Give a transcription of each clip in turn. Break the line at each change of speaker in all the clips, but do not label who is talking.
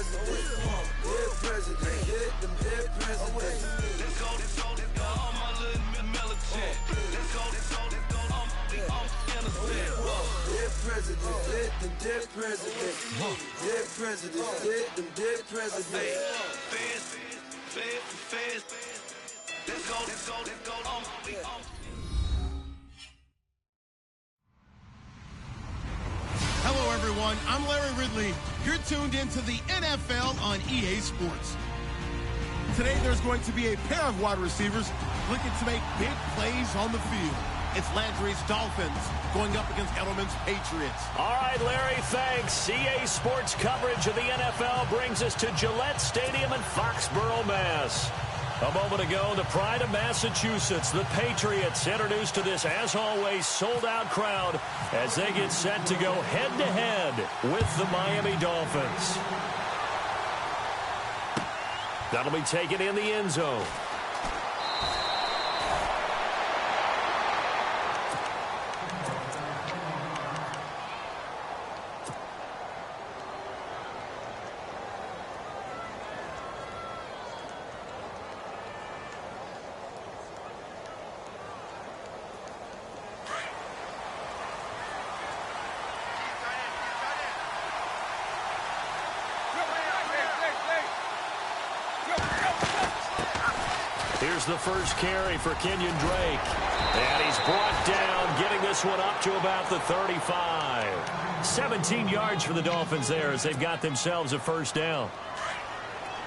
presidents. Dead presidents. Hit them dead presidents. Let's go, let's go, let's go. All my little militant. Let's go, let's go, let's go. I'm innocent. Dead presidents. Hit them dead presidents. Dead presidents. Hit them dead presidents. Feds. Let's go, let's go, let's go.
Hello, everyone. I'm Larry Ridley. You're tuned into the NFL on EA Sports. Today, there's going to be a pair of wide receivers looking to make big plays on the field. It's Landry's Dolphins going up against Edelman's Patriots.
All right, Larry, thanks. EA Sports coverage of the NFL brings us to Gillette Stadium in Foxborough, Mass. A moment ago, the pride of Massachusetts, the Patriots, introduced to this, as always, sold-out crowd as they get set to go head-to-head with the Miami Dolphins. That'll be taken in the end zone. Here's the first carry for Kenyon Drake. And he's brought down, getting this one up to about the 35. 17 yards for the Dolphins there as they've got themselves a first down.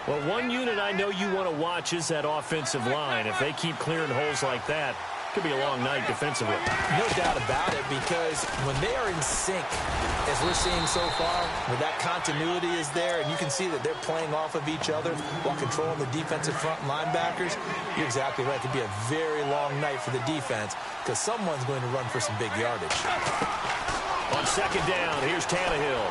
Well, one unit I know you want to watch is that offensive line. If they keep clearing holes like that, it could be a long night defensively.
No doubt about it, because when they are in sync, as we're seeing so far, where that continuity is there, and you can see that they're playing off of each other while controlling the defensive front linebackers, you're exactly right. It could be a very long night for the defense because someone's going to run for some big yardage.
On second down, here's Tannehill.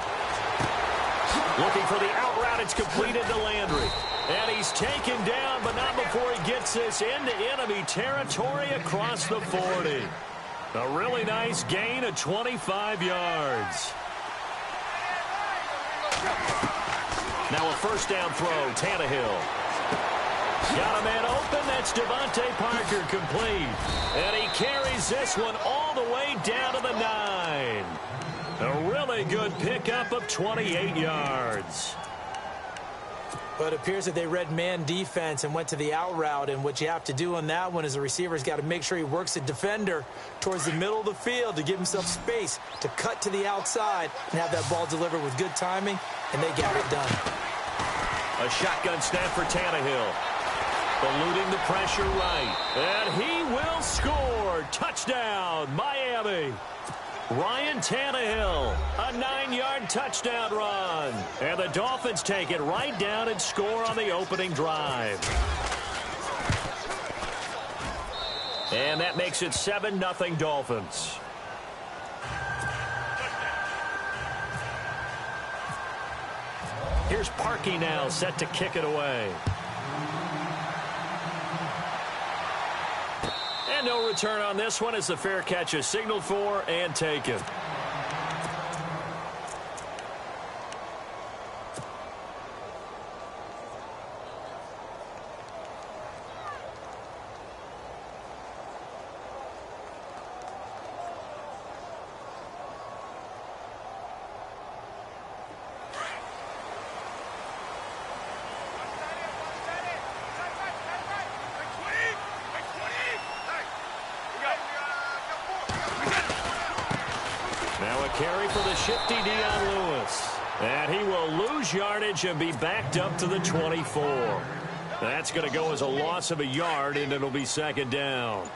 Looking for the out route. It's completed to Landry. And he's taken down, but not before he gets this into enemy territory across the 40. A really nice gain of 25 yards. Now a first down throw, Tannehill. Got a man open, that's Devontae Parker, complete. And he carries this one all the way down to the 9. A really good pickup of 28 yards.
But it appears that they read man defense and went to the out route, and what you have to do on that one is the receiver's got to make sure he works the defender towards the middle of the field to give himself space to cut to the outside and have that ball delivered with good timing, and they got it done.
A shotgun snap for Tannehill. Eluding the pressure right. And he will score. Touchdown, Miami. Ryan Tannehill, a 9-yard touchdown run. And the Dolphins take it right down and score on the opening drive. And that makes it 7-0 Dolphins. Here's Parkey now, set to kick it away. And no return on this one as the fair catch is signaled for and taken. Carry for the shifty Dion Lewis. And he will lose yardage and be backed up to the 24. That's going to go as a loss of a yard, and it'll be second down.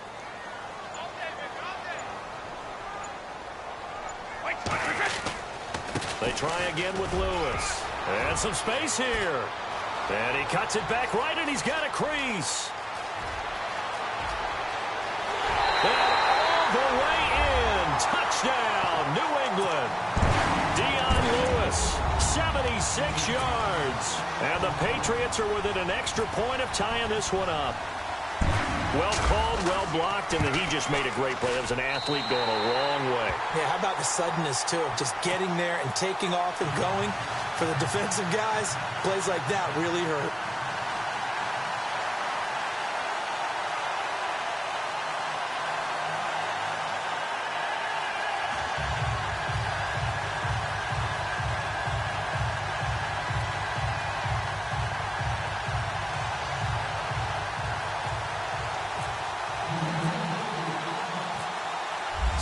They try again with Lewis. And some space here. And he cuts it back right, and he's got a crease. And all the way in. Touchdown, New England. Dion Lewis, 76 yards. And the Patriots are within an extra point of tying this one up. Well called, well blocked, and then he just made a great play. That was an athlete going a long way.
Yeah, how about the suddenness, too, of just getting there and taking off and going? For the defensive guys, plays like that really hurt.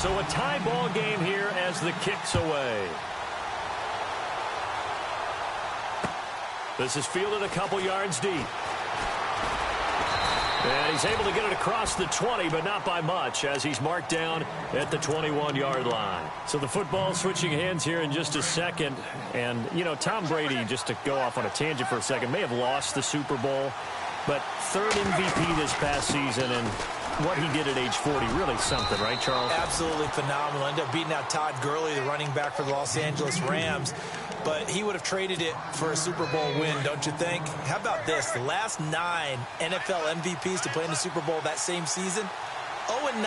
So a tie ball game here as the kick's away. This is fielded a couple yards deep. And he's able to get it across the 20, but not by much, as he's marked down at the 21-yard line. So the football switching hands here in just a second. And, you know, Tom Brady, just to go off on a tangent for a second, may have lost the Super Bowl, but third MVP this past season, and what he did at age 40, really something, right, Charles?
Absolutely phenomenal. Ended up beating out Todd Gurley, the running back for the Los Angeles Rams. But he would have traded it for a Super Bowl win, don't you think? How about this? The last 9 NFL MVPs to play in the Super Bowl that same season, 0-9.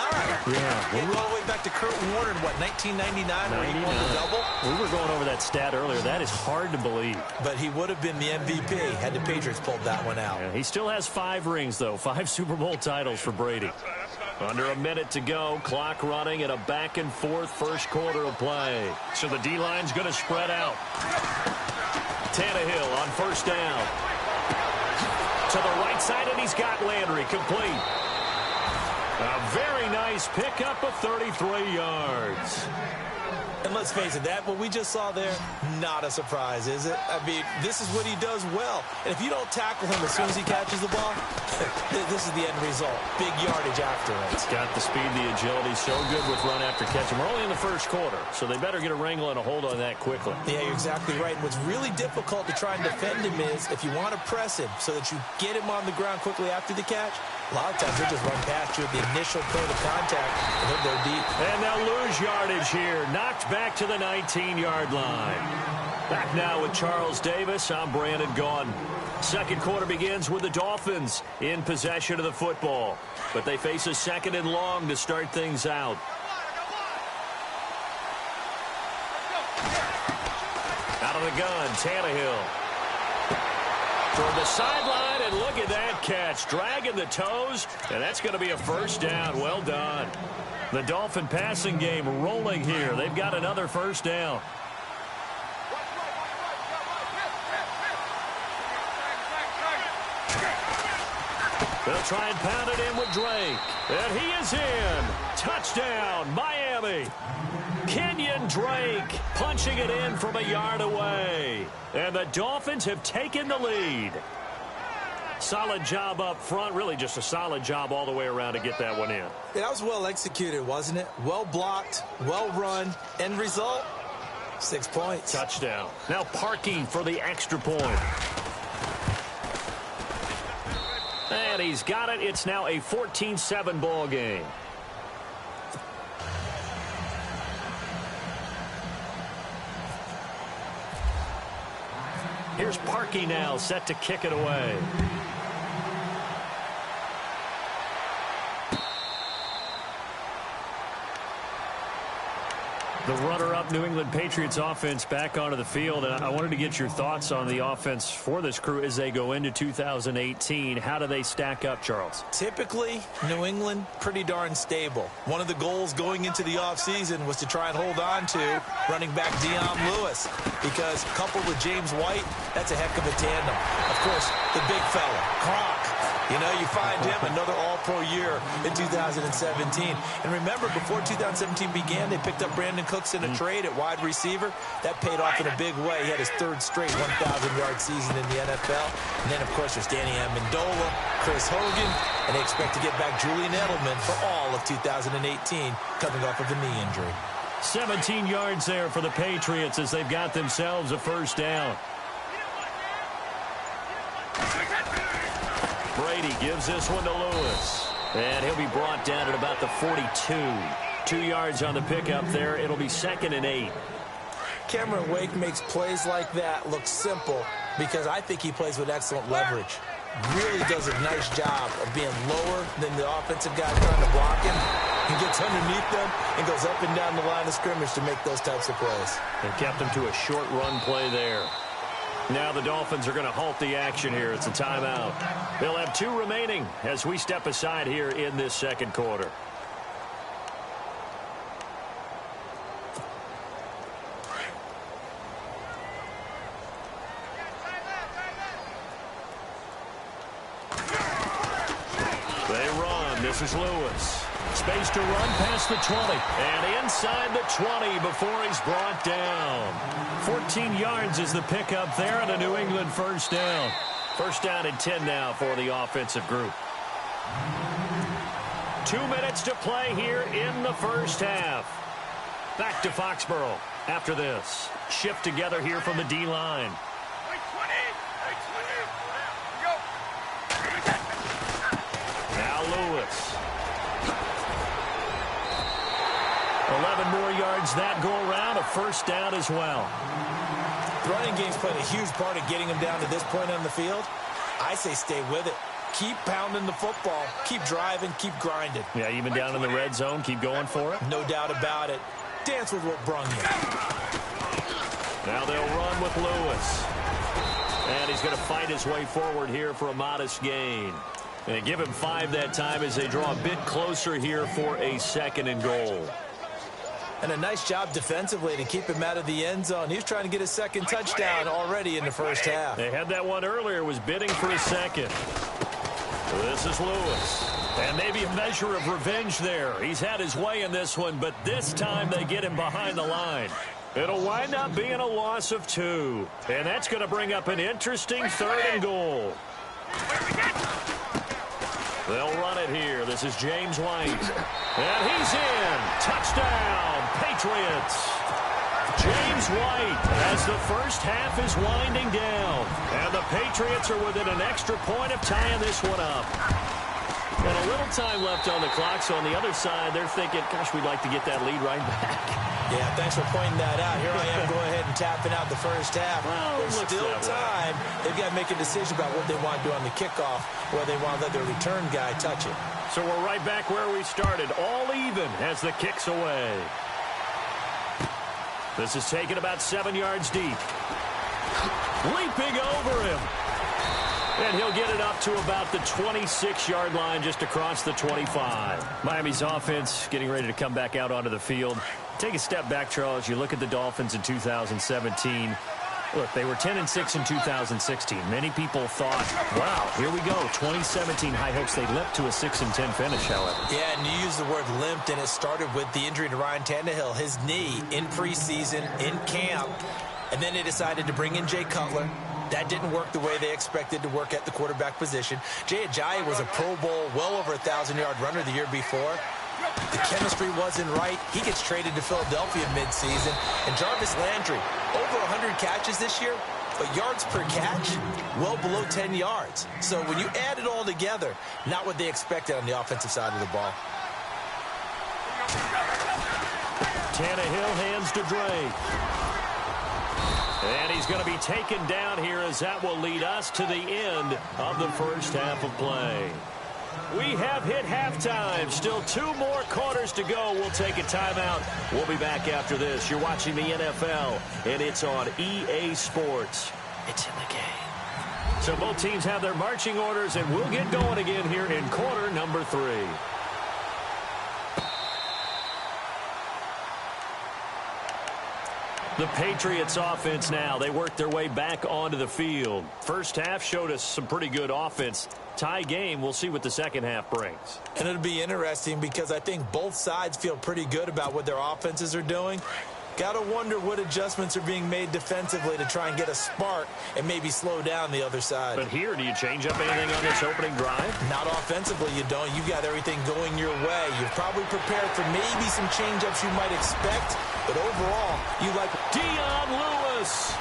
Yeah.
We'll go all the way back to Kurt Warner in, what, 1999, where he won the double?
We were going over that stat earlier. That is hard to believe.
But he would have been the MVP had the Patriots pulled that one out.
Yeah, he still has 5 rings, though. 5 Super Bowl titles for Brady. Under a minute to go. Clock running in a back-and-forth first quarter of play. So the D-line's going to spread out. Tannehill on first down. To the right side, and he's got Landry complete. A very nice pickup of 33 yards.
And let's face it, that what we just saw there, not a surprise, is it? I mean, this is what he does well. And if you don't tackle him as soon as he catches the ball, this is the end result. Big yardage after it.
It's got the speed, the agility, so good with run after catch. And we're only in the first quarter, so they better get a wrangle and a hold on that quickly.
Yeah, you're exactly right. And what's really difficult to try and defend him is if you want to press him so that you get him on the ground quickly after the catch, a lot of times they'll just run past you at the initial point of contact, and then they're deep.
And they'll lose yardage here. Knocked back to the 19-yard line. Back now with Charles Davis. I'm Brandon Gaudin. Second quarter begins with the Dolphins in possession of the football. But they face a second and long to start things out. Out of the gun, Tannehill. Toward the sideline, and look at that catch. Dragging the toes, and that's going to be a first down. Well done. The Dolphin passing game rolling here. They've got another first down. They'll try and pound it in with Drake. And he is in. Touchdown, Miami. Kenyon Drake punching it in from a yard away. And the Dolphins have taken the lead. Solid job up front. Really just a solid job all the way around to get that one in.
Yeah, that was well executed, wasn't it? Well blocked, well run. End result, 6 points.
Touchdown. Now parking for the extra point. And he's got it. It's now a 14-7 ball game. Here's Parkey now, set to kick it away. The runner-up New England Patriots offense back onto the field. And I wanted to get your thoughts on the offense for this crew as they go into 2018. How do they stack up, Charles?
Typically, New England, pretty darn stable. One of the goals going into the offseason was to try and hold on to running back Dion Lewis, because coupled with James White, that's a heck of a tandem. Of course, the big fella, Gronk. You know, you find him another all-pro year in 2017. And remember, before 2017 began, they picked up Brandon Cooks in a trade at wide receiver. That paid off in a big way. He had his third straight 1,000-yard season in the NFL. And then, of course, there's Danny Amendola, Chris Hogan, and they expect to get back Julian Edelman for all of 2018, coming off of a knee injury.
17 yards there for the Patriots as they've got themselves a first down. Brady gives this one to Lewis. And he'll be brought down at about the 42. 2 yards on the pickup there. It'll be 2nd and 8.
Cameron Wake makes plays like that look simple because I think he plays with excellent leverage. really does a nice job of being lower than the offensive guy trying to block him. He gets underneath them and goes up and down the line of scrimmage to make those types of plays.
They kept him to a short run play there. Now the Dolphins are going to halt the action here. It's a timeout. They'll have 2 remaining as we step aside here in this second quarter. They run. This is Lewis. Space to run past the 20. And inside the 20 before he's brought down. 14 yards is the pickup there and a New England first down. First down and 10 now for the offensive group. 2 minutes to play here in the first half. Back to Foxborough after this. Shift together here from the D-line. Now Lewis. 11 more yards that go around. A first down as well.
The running game's played a huge part of getting him down to this point on the field. I say stay with it. Keep pounding the football. Keep driving. Keep grinding.
Yeah, even down in the red zone, keep going for it.
No doubt about it. Dance with what brung you.
Now they'll run with Lewis. And he's going to fight his way forward here for a modest gain. And they give him 5 that time as they draw a bit closer here for a 2nd and goal.
And a nice job defensively to keep him out of the end zone. He was trying to get his 2nd touchdown already in the first half.
They had that one earlier, was bidding for his 2nd. This is Lewis. And maybe a measure of revenge there. He's had his way in this one, but this time they get him behind the line. It'll wind up being a loss of 2. And that's going to bring up an interesting 3rd and goal. They'll run it here. This is James White. And he's in. Touchdown, Patriots. James White as the first half is winding down. And the Patriots are within an extra point of tying this one up. And a little time left on the clock, so on the other side, they're thinking, gosh, we'd like to get that lead right back.
Yeah, thanks for pointing that out. Here I am going ahead and tapping out the first half.
Well,
there's still time. They've got to make a decision about what they want to do on the kickoff, whether they want to let their return guy touch it.
So we're right back where we started, all even as the kick's away. This is taken about 7 yards deep. Leaping over him. And he'll get it up to about the 26-yard line, just across the 25. Miami's offense getting ready to come back out onto the field. Take a step back, Charles. You look at the Dolphins in 2017. Look, they were 10-6 in 2016. Many people thought, wow, here we go. 2017 high hopes. They limped to a 6-10 finish, however.
Yeah, and you used the word limped, and it started with the injury to Ryan Tannehill. His knee in preseason, in camp, and then they decided to bring in Jay Cutler. That didn't work the way they expected to work at the quarterback position. Jay Ajayi was a Pro Bowl, well over 1,000-yard runner the year before. The chemistry wasn't right. He gets traded to Philadelphia midseason. And Jarvis Landry, over 100 catches this year, but yards per catch, well below 10 yards. So when you add it all together, not what they expected on the offensive side of the ball.
Tannehill hands to Drake. And he's going to be taken down here as that will lead us to the end of the first half of play. We have hit halftime. Still 2 more quarters to go. We'll take a timeout. We'll be back after this. You're watching the NFL, and it's on EA Sports. It's in the game. So both teams have their marching orders, and we'll get going again here in quarter number 3. The Patriots offense now. They worked their way back onto the field. First half showed us some pretty good offense. Tie game. We'll see what the second half brings.
And it'll be interesting because I think both sides feel pretty good about what their offenses are doing. Got to wonder what adjustments are being made defensively to try and get a spark and maybe slow down the other side.
But here, do you change up anything on this opening drive?
Not offensively, you don't. You got everything going your way. You're probably prepared for maybe some change-ups you might expect, but overall, you like
Dion Lewis.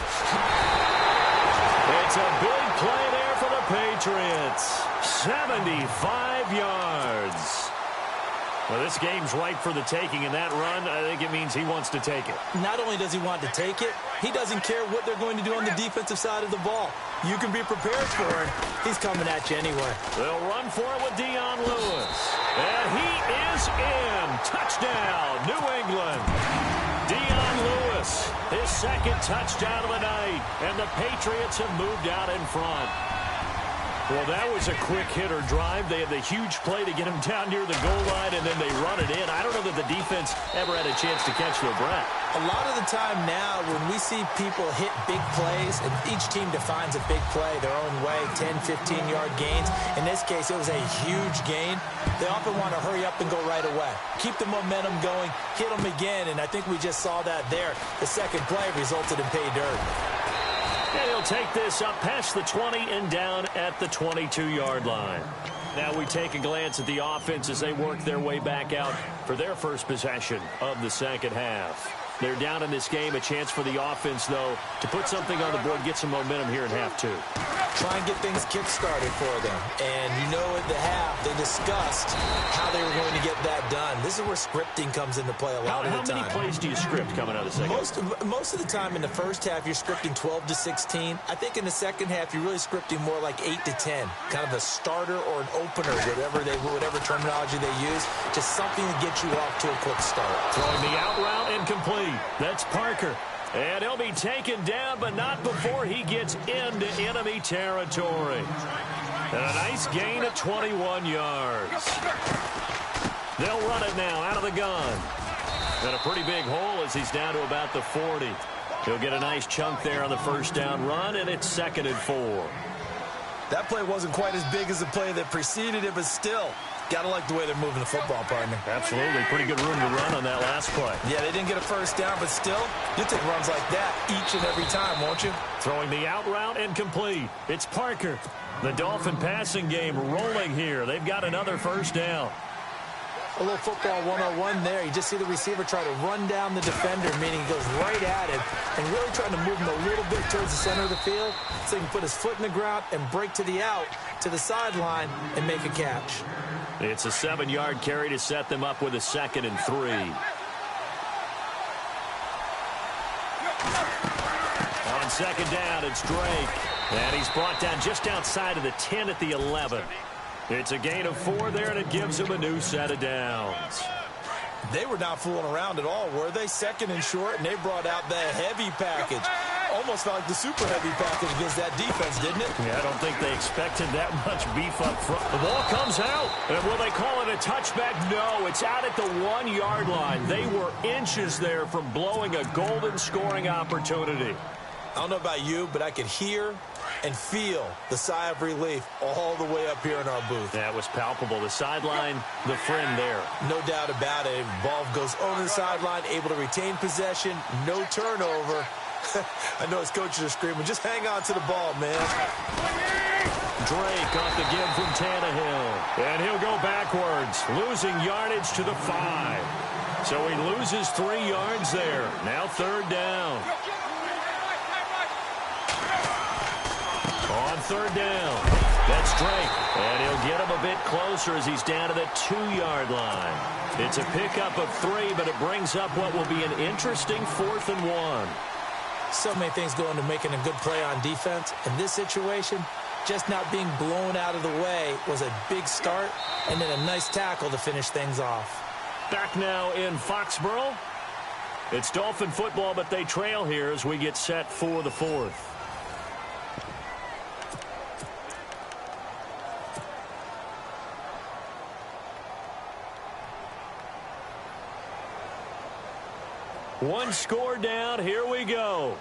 It's a big play there for the Patriots. 75 yards. Well, this game's ripe for the taking, and that run, I think it means he wants to take it.
Not only does he want to take it, he doesn't care what they're going to do on the defensive side of the ball. You can be prepared for it. He's coming at you anyway.
They'll run for it with Dion Lewis. And he is in. Touchdown, New England. Dion Lewis, his second touchdown of the night. And the Patriots have moved out in front. Well, that was a quick hitter drive. They had the huge play to get him down near the goal line, and then they run it in. I don't know that the defense ever had a chance to catch their breath.
A lot of the time now, when we see people hit big plays, and each team defines a big play their own way, 10, 15-yard gains. In this case, it was a huge gain. They often want to hurry up and go right away. Keep the momentum going, hit them again, and I think we just saw that there. The second play resulted in pay dirt.
And he'll take this up past the 20 and down at the 22-yard line. Now we take a glance at the offense as they work their way back out for their first possession of the second half. They're down in this game. A chance for the offense, though, to put something on the board, get some momentum here in half two.
Try and get things kick-started for them. And you know at the half, they discussed how they were going to get that done. This is where scripting comes into play a lot of the time.
How many plays do you script coming out of the second half?
Most of the time in the first half, you're scripting 12 to 16. I think in the second half, you're really scripting more like 8 to 10. Kind of a starter or an opener, whatever terminology they use. Just something to get you off to a quick start.
Throwing the out route incomplete. That's Parker. And he'll be taken down, but not before he gets into enemy territory. And a nice gain of 21 yards. They'll run it now out of the gun. And a pretty big hole as he's down to about the 40. He'll get a nice chunk there on the first down run, and it's 2nd and 4.
That play wasn't quite as big as the play that preceded it, but still, got to like the way they're moving the football, partner.
Absolutely. Pretty good room to run on that last play.
Yeah, they didn't get a first down, but still, you take runs like that each and every time, won't you?
Throwing the out route incomplete. It's Parker. The Dolphin passing game rolling here. They've got another first down.
A little football 101 there. You just see the receiver try to run down the defender, meaning he goes right at it, and really trying to move him a little bit towards the center of the field so he can put his foot in the ground and break to the out, to the sideline, and make a catch.
It's a 7-yard carry to set them up with a 2nd and 3. On second down, it's Drake. And he's brought down just outside of the 10 at the 11. It's a gain of 4 there, and it gives him a new set of downs.
They were not fooling around at all, were they? 2nd and short, and they brought out the heavy package. Almost felt like the super heavy package against that defense, didn't it?
Yeah, I don't think they expected that much beef up front. The ball comes out, and will they call it a touchback? No, it's out at the 1-yard line. They were inches there from blowing a golden scoring opportunity.
I don't know about you, but I could hear and feel the sigh of relief all the way up here in our booth.
That was palpable. The sideline, the friend there.
No doubt about it. Ball goes over the sideline, able to retain possession, no turnover. I know his coaches are screaming, just hang on to the ball, man.
Drake off the give from Tannehill. And he'll go backwards, losing yardage to the 5. So he loses 3 yards there. Now 3rd down. On 3rd down, that's Drake. And he'll get him a bit closer as he's down to the 2-yard line. It's a pickup of 3, but it brings up what will be an interesting 4th and 1.
So many things go into making a good play on defense. In this situation, just not being blown out of the way was a big start, and then a nice tackle to finish things off.
Back now in Foxborough. It's Dolphin football, but they trail here as we get set for the 4th. One score down. Here we go.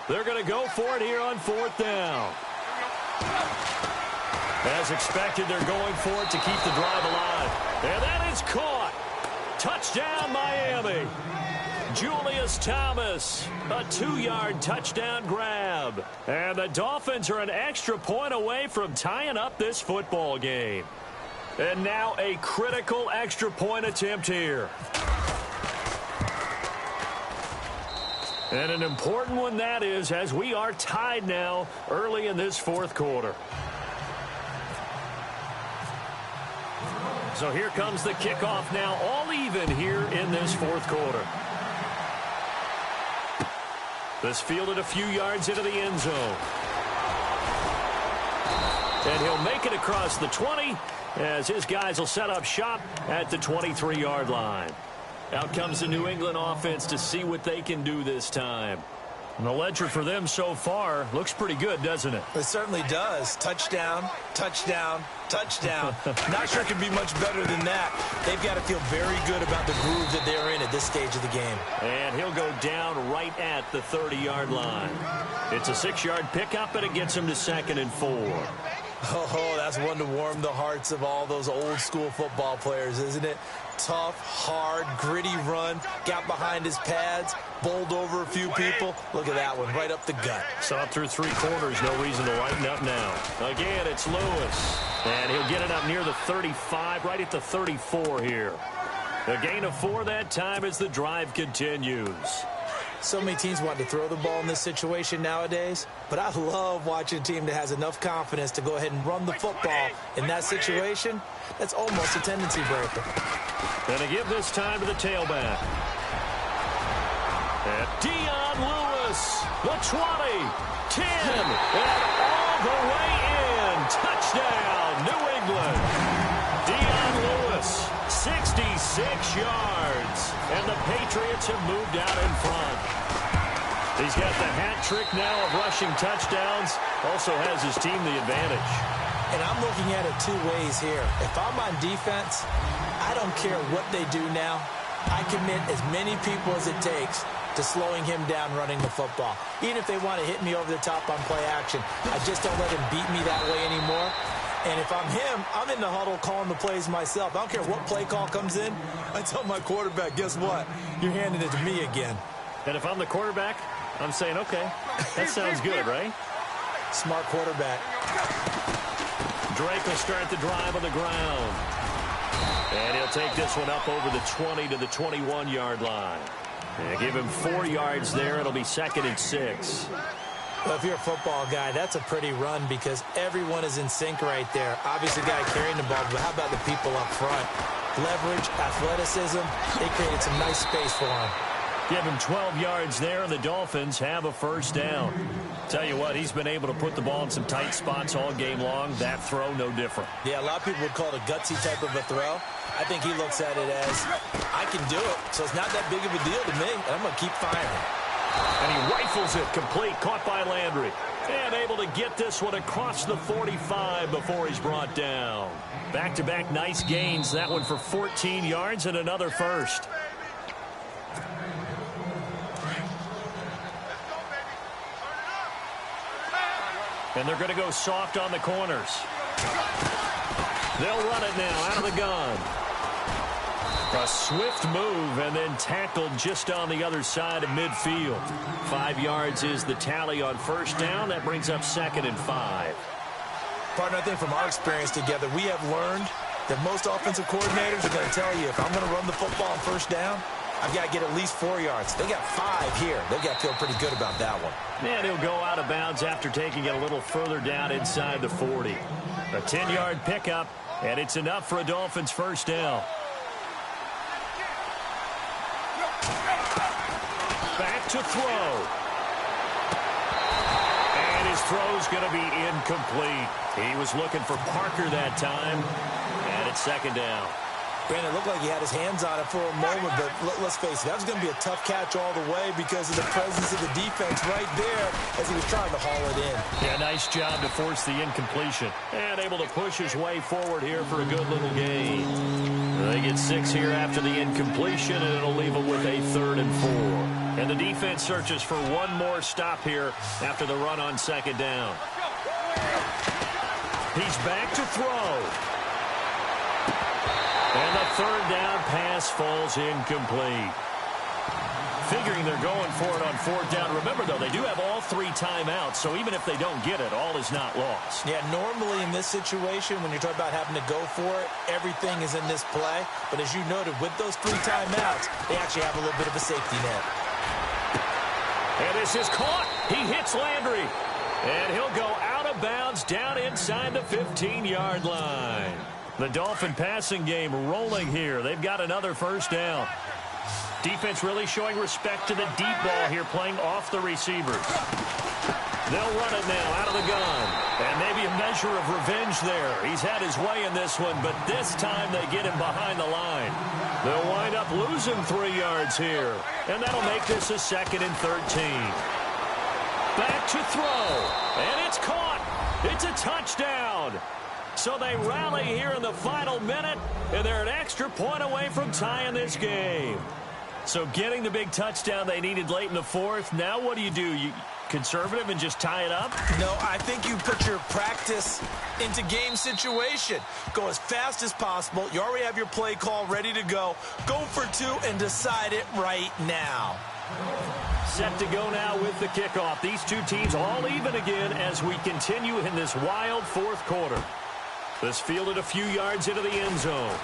They're going to go for it here on 4th down. As expected, they're going for it to keep the drive alive. And that is caught. Touchdown, Miami. Julius Thomas, a 2-yard touchdown grab. And the Dolphins are an extra point away from tying up this football game. And now a critical extra point attempt here. And an important one that is, as we are tied now early in this 4th quarter. So here comes the kickoff now, all even here in this fourth quarter. This fielded a few yards into the end zone. And he'll make it across the 20 as his guys will set up shop at the 23-yard line. Out comes the New England offense to see what they can do this time. And the ledger for them so far looks pretty good, doesn't it?
It certainly does. Touchdown, touchdown, touchdown. Not sure it can be much better than that. They've got to feel very good about the groove that they're in at this stage of the game.
And he'll go down right at the 30-yard line. It's a 6-yard pickup, and it gets him to 2nd and 4.
Oh, that's one to warm the hearts of all those old-school football players, isn't it? Tough, hard, gritty run, got behind his pads, bowled over a few people. Look at that one, right up the gut.
Saw it through 3 quarters, no reason to lighten up now. Again, it's Lewis, and he'll get it up near the 35, right at the 34 here. A gain of 4 that time as the drive continues.
So many teams want to throw the ball in this situation nowadays, but I love watching a team that has enough confidence to go ahead and run the football in that situation. That's almost a tendency breaker.
And to give this time to the tailback. And Dion Lewis, the 20, 10, and all the way in. Touchdown, New England. Dion Lewis, 66 yards. And the Patriots have moved out in front. He's got the hat trick now of rushing touchdowns. Also has his team the advantage.
And I'm looking at it 2 ways here. If I'm on defense, I don't care what they do now. I commit as many people as it takes to slowing him down running the football. Even if they want to hit me over the top on play action, I just don't let him beat me that way anymore. And if I'm him, I'm in the huddle calling the plays myself. I don't care what play call comes in. I tell my quarterback, guess what? You're handing it to me again.
And if I'm the quarterback, I'm saying, okay, that sounds good, right?
Smart quarterback.
Drake will start the drive on the ground. And he'll take this one up over the 20 to the 21-yard line. And give him 4 yards there. It'll be 2nd and 6.
Well, if you're a football guy, that's a pretty run because everyone is in sync right there. Obviously, the guy carrying the ball, but how about the people up front? Leverage, athleticism, they created some nice space for him.
Give him 12 yards there, and the Dolphins have a first down. Tell you what, he's been able to put the ball in some tight spots all game long. That throw, no different.
Yeah, a lot of people would call it a gutsy type of a throw. I think he looks at it as, I can do it, so it's not that big of a deal to me, and I'm going to keep firing.
And he rifles it complete, caught by Landry. And able to get this one across the 45 before he's brought down. Back-to-back nice gains, that one for 14 yards and another first. And they're going to go soft on the corners. They'll run it now out of the gun. A swift move and then tackled just on the other side of midfield. 5 yards is the tally on first down. That brings up 2nd and 5.
Partner, I think from our experience together, we have learned that most offensive coordinators are going to tell you, if I'm going to run the football on first down, I've got to get at least 4 yards. They got 5 here. They've got to feel pretty good about that one.
And he'll go out of bounds after taking it a little further down inside the 40. A 10-yard pickup, and it's enough for a Dolphins first down. Back to throw. And his throw's going to be incomplete. He was looking for Parker that time, and it's 2nd down.
Brandon, it looked like he had his hands on it for a moment, but let's face it, that was going to be a tough catch all the way because of the presence of the defense right there as he was trying to haul it in.
Yeah, nice job to force the incompletion. And able to push his way forward here for a good little gain. They get 6 here after the incompletion, and it'll leave them with a 3rd and 4. And the defense searches for one more stop here after the run on 2nd down. He's back to throw. And the 3rd down pass falls incomplete. Figuring they're going for it on 4th down. Remember, though, they do have all 3 timeouts, so even if they don't get it, all is not lost.
Yeah, normally in this situation, when you're talking about having to go for it, everything is in this play. But as you noted, with those 3 timeouts, they actually have a little bit of a safety net.
And this is caught. He hits Landry. And he'll go out of bounds down inside the 15-yard line. The Dolphin passing game rolling here. They've got another first down. Defense really showing respect to the deep ball here, playing off the receivers. They'll run it now out of the gun. And maybe a measure of revenge there. He's had his way in this one, but this time they get him behind the line. They'll wind up losing 3 yards here. And that'll make this a 2nd and 13. Back to throw. And it's caught. It's a touchdown. So they rally here in the final minute, and they're an extra point away from tying this game. So getting the big touchdown they needed late in the 4th. Now what do? You conservative and just tie it up?
No, I think you put your practice into game situation. Go as fast as possible. You already have your play call ready to go. Go for 2 and decide it right now.
Set to go now with the kickoff. These two teams all even again as we continue in this wild 4th quarter. This fielded a few yards into the end zone.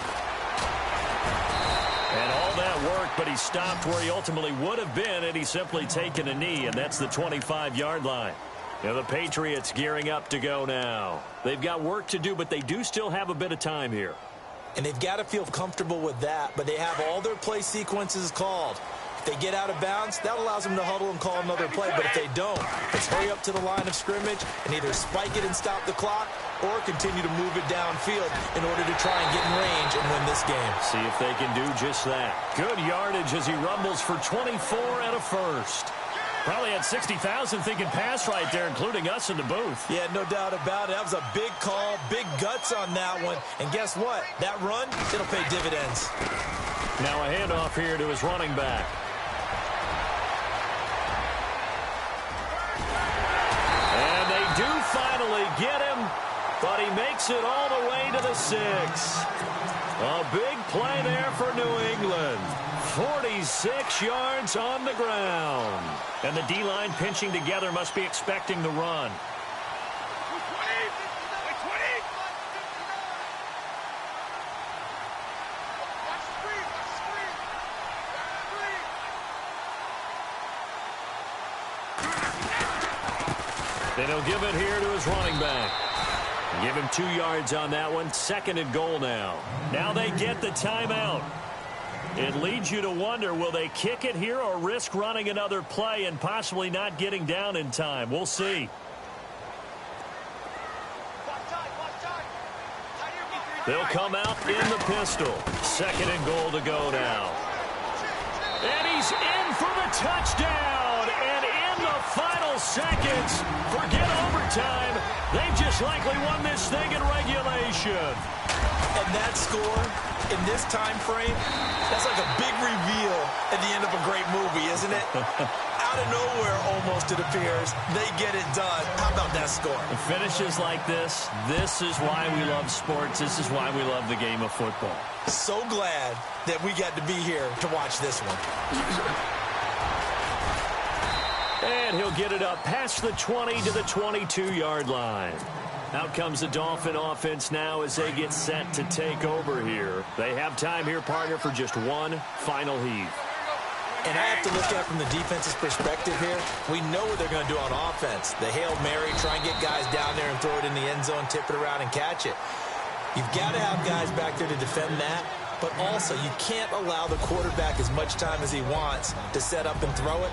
And all that work, but he stopped where he ultimately would have been had he simply taken a knee, and that's the 25-yard line. Now the Patriots gearing up to go now. They've got work to do, but they do still have a bit of time here.
And they've got to feel comfortable with that, but they have all their play sequences called. If they get out of bounds, that allows them to huddle and call another play. But if they don't, let's hurry up to the line of scrimmage and either spike it and stop the clock or continue to move it downfield in order to try and get in range and win this game.
See if they can do just that. Good yardage as he rumbles for 24 and a first. Probably had 60,000 thinking pass right there, including us in the booth.
Yeah, no doubt about it. That was a big call, big guts on that one. And guess what? That run, it'll pay dividends.
Now a handoff here to his running back. And they do finally get him, but he makes it all the way to the 6. A big play there for New England. 46 yards on the ground. And the D-line pinching together must be expecting the run. And he'll give it here to his running back. Give him 2 yards on that one. 2nd and goal now. Now they get the timeout. It leads you to wonder, will they kick it here or risk running another play and possibly not getting down in time? We'll see. They'll come out in the pistol. 2nd and goal to go now. And he's in for the touchdown. And in the final seconds, forget overtime. They've just likely won this thing in regulation.
And that score in this time frame, that's like a big reveal at the end of a great movie, isn't it? Out of nowhere, almost, it appears, they get it done. How about that score?
The finishes like this is why we love sports. This is why we love the game of football.
So glad that we got to be here to watch this one.
And he'll get it up past the 20 to the 22-yard line. Out comes the Dolphin offense now as they get set to take over here. They have time here, partner, for just one final heave.
And I have to look at it from the defense's perspective here. We know what they're going to do on offense. The Hail Mary, try and get guys down there and throw it in the end zone, tip it around and catch it. You've got to have guys back there to defend that, but also you can't allow the quarterback as much time as he wants to set up and throw it.